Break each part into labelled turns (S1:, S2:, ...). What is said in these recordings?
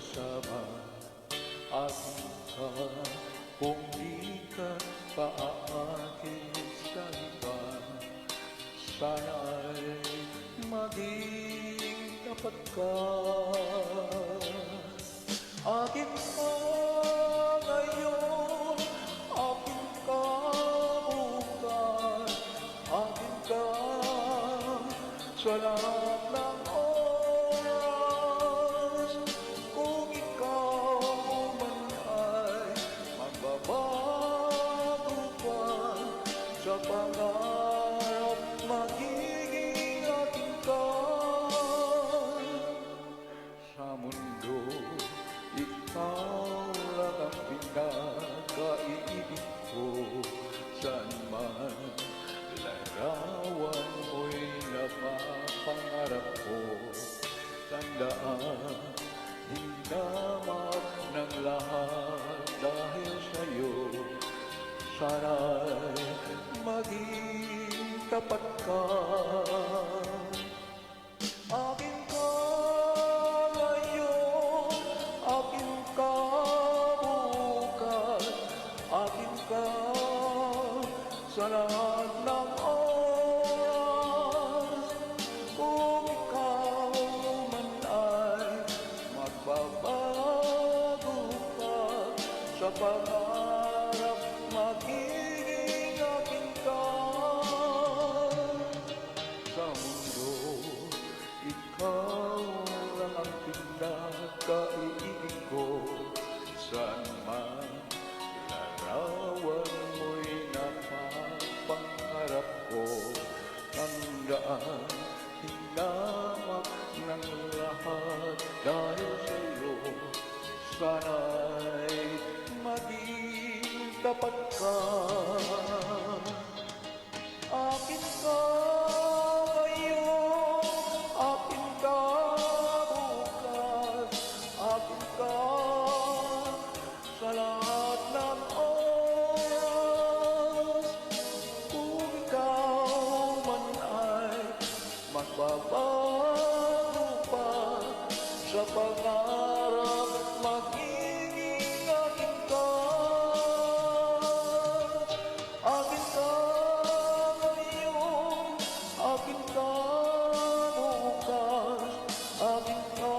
S1: kasama. Akin ka kung di ka paakit sa iba. Sana'y maging tapat ka. Akin ka ngayon, akin ka bukas, akin ka sa lahat ng oras. Kung ikaw man ay magbabago pa sa pangarap, magiging akin ka. Sa mundo, ikaw lang ang pinakaiibig ko. Saan man larawan mo'y napapangarap ko. Tandaan, hinamak ng lahat dahil sa'yo. Sana'y maging tapat ka. Akin ka ngayon, akin ka bukas, akin ka sa lahat ng oras. Kung ikaw man ay magbabago pa sa pangarap, magiging akin ka. Sa mundo, ikaw lang ang pinakaiibig ko. Saan man larawan mo'y napapangarap ko. Tandaan, hinamak ng lahat dahil sa'yo. Sana'y maging tapat ka. Akin ka ngayon, akin ka bukas, akin ka sa lahat ng oras. Kung ikaw man ay magbabago pa sa pangarap, magiging akin ka. Akin ka ngayon, akin ka bukas, akin ka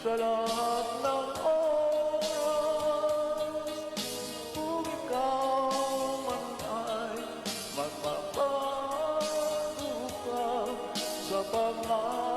S1: sa lahat ng oras. Kung ikaw man ay magbabago pa sa pangarap,